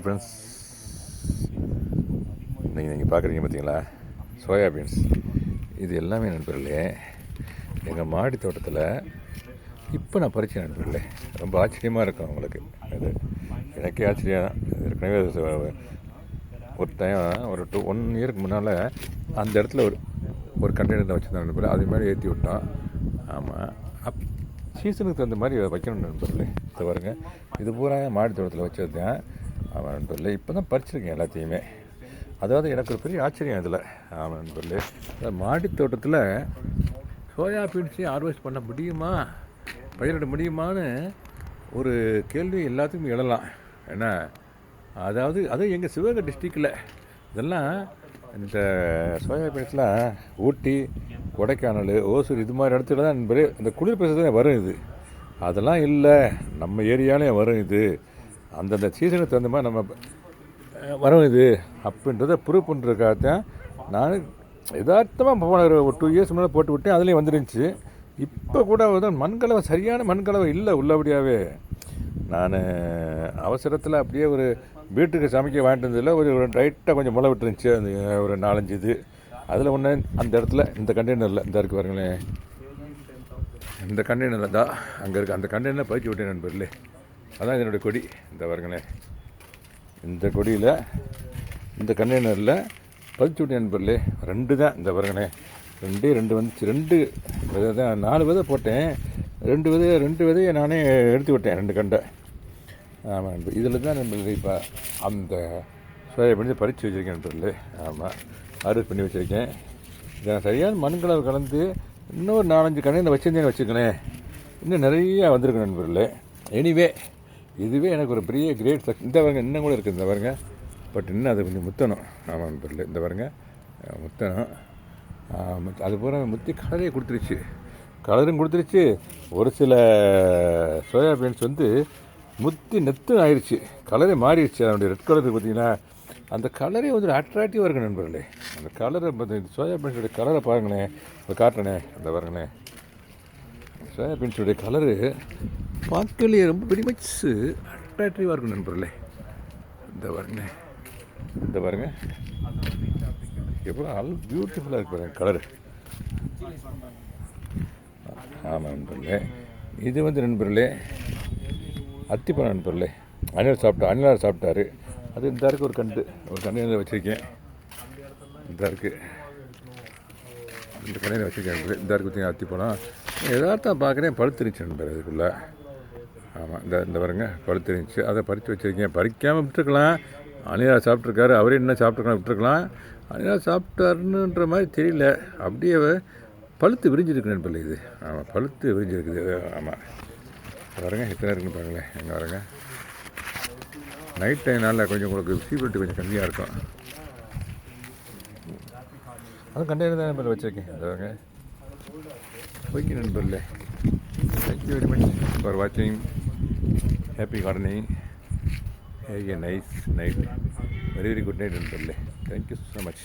Friends, நீங்கள் பார்க்குறீங்க பார்த்தீங்களா, சோயாபீன்ஸ். இது எல்லாமே நண்பர்களே எங்கள் மாடி தோட்டத்தில் இப்போ நான் பறிச்சேன் நண்பர்களே. ரொம்ப ஆச்சரியமாக இருக்கும் உங்களுக்கு. அது எனக்கே ஆச்சரியம். ஏற்கனவே ஒரு டைம் ஒரு 1 இயருக்கு முன்னால் அந்த இடத்துல ஒரு கண்டெய்னர் தான் வச்சுருந்தேன் நண்பர்களே. அது மாதிரி ஏற்றி விட்டோம். ஆமாம், சீசனுக்கு தகுந்த மாதிரி வைக்கணும் நண்பர்களே. இது பாருங்க, இது பூரா மாடி தோட்டத்தில் வச்சது தான். ஆமாம் நண்பர்களே, இப்போ தான் பறிச்சிருக்கேன் எல்லாத்தையுமே. அதாவது எனக்கு ஒரு பெரிய ஆச்சரியம் இதில். ஆமாம் நண்பர்களே, மாடி தோட்டத்தில் சோயா பீன்ஸையும் ஹார்வெஸ்ட் பண்ண முடியுமா, பயிரிட முடியுமான்னு ஒரு கேள்வி எல்லாத்துக்கும் எழலாம். ஏன்னா அதாவது அதுவும் எங்கள் சிவகங்கை டிஸ்ட்ரிக்டில் இதெல்லாம் இந்த சோயா பீன்ஸ்லாம் ஊட்டி, கொடைக்கானல், ஓசூர் இது மாதிரி இடத்துல தான் நண்பரே இந்த குளிர் பிரதேசத்தில் வரும். இது அதெல்லாம் இல்லை, நம்ம ஏரியாலையும் வரும். இது அந்தந்த சீசனுக்கு தகுந்த மாதிரி நம்ம வரும் இது அப்படின்றத ப்ரூவ் பண்ணுறதுக்காகத்தான் நான் யதார்த்தமாக போன ஒரு 2 இயர்ஸ் முன்னாடி போட்டு விட்டேன். அதுலேயும் வந்துருந்துச்சு. இப்போ கூட மண்கலவை, சரியான மண்கலவை இல்லை உள்ளபடியாகவே. நான் அவசரத்தில் அப்படியே ஒரு வீட்டுக்கு சமைக்க வாங்கிட்டு வந்ததில் ஒரு லைட்டாக கொஞ்சம் முளை விட்டுருந்துச்சு. அந்த ஒரு 4-5 இது அதில் ஒன்று அந்த இடத்துல இந்த கண்டெய்னரில் இந்த இருக்குது பாருங்களேன். இந்த கண்டெய்னரில் தான் அங்கே இருக்குது. அந்த கண்டெய்னர் பறிச்சு விட்டேன் நண்பர்களே. அதான் என்னுடைய கொடி. இந்த பாருங்களேன், இந்த கொடியில் இந்த கண்டெய்னரில் பறிச்சு விட்டேன் நண்பர்களே. 2 தான். இந்த பாருங்களேன், 2 வந்துச்சு. 2 விதை தான். 4 விதை போட்டேன். 2 விதையை நானே எடுத்து விட்டேன், 2 கண்டை. ஆமாம் நண்பர், இதில் தான் நண்பர்களே இப்போ அந்த சோயாபீன்ஸை பறித்து வச்சுருக்கேன் நண்பர்களே. ஆமாம், அறுவடை பண்ணி வச்சுருக்கேன். இதை சரியான மண்கலவை கலந்து இன்னொரு 4-5 கண்டெய்னர் வச்சுருந்தேன்னு வச்சுக்கோங்களேன், இன்னும் நிறையா வந்திருக்கு நண்பர்களே. எனிவே, இதுவே எனக்கு ஒரு பெரிய கிரேட் சக்ஸ். இந்த பாருங்க, இன்னும் கூட இருக்குது. இந்த பாருங்க, பட் இன்னும் அது கொஞ்சம் முத்தணும். ஆமாம் நண்பர்களே, இந்த பாருங்க முத்தணும். அது பூரா முத்தி கலரே கொடுத்துருச்சு. கலரும் கொடுத்துருச்சு. ஒரு சில சோயாபீன்ஸ் முத்தி நெத்து ஆயிடுச்சு. கலரே மாறிடுச்சு. அதனுடைய ரெட் கலர் பார்த்தீங்கன்னா, அந்த கலரே ஒரு அட்ராக்டிவாக இருக்குது நண்பர்களே. அந்த கலரை சோயாபீன்ஸுடைய கலரை பாருங்களேன், அதை காட்டுறேனே. அந்த பாருங்களேன், சோயாபீன்ஸுடைய கலரு பார்க்கலையே ரொம்ப வெரி மச் அட்ராக்டிவாக இருக்கும் நண்பர்களே. இந்த பாருங்க, இந்த பாருங்க எவ்வளோ பியூட்டிஃபுல்லாக இருக்கு பாருங்க கலரு. ஆமாம் நண்பர்களே, இது நண்பர்களே அத்திப்பழம் நண்பர்களே. அணிலார் சாப்பிட்டாரு. அது இந்த இருக்குது ஒரு கண்டு வச்சுருக்கேன். இந்த இருக்குது, இந்த கண்டையில் வச்சுருக்கேன். இந்த இருக்குது பார்த்தீங்கன்னா அத்திப்பழம். எதார்த்தம் பார்க்குறேன், பழுத்துருந்துச்சு நண்பர் அதுக்குள்ளே. ஆமாம், இந்த பாருங்க பழுத்துருந்துச்சு. அதை பறித்து வச்சுருக்கேன். பறிக்காமல் விட்டுருக்கலாம். அணிலார் சாப்பிட்ருக்காரு. அவரே என்ன சாப்பிட்ருக்கலாம், விட்டுருக்கலாம். அணிலார் சாப்பிட்டாருன்ற மாதிரி தெரியல. அப்படியே பழுத்து விரிஞ்சிருக்கு நண்பர்களே இது. ஆமாம், பழுத்து விரிஞ்சிருக்குது. ஆமாம், பாருங்க எத்தனை இருக்குன்னு பாருங்களேன். எங்கே பாருங்க, நைட் டைம்னால கொஞ்சம் உங்களுக்கு விசிபிலிட்டி கொஞ்சம் கம்மியாக இருக்கும். அதுவும் கண்டெய்னர் தான் நண்பர் வச்சுருக்கேன். அதாங்க ஓகே நண்பர்களே, தேங்க்யூ வெரி மச் ஃபார் வாட்சிங். Happy gardening. Have a nice night. Very very good night நண்பர்களே. Thank you so much.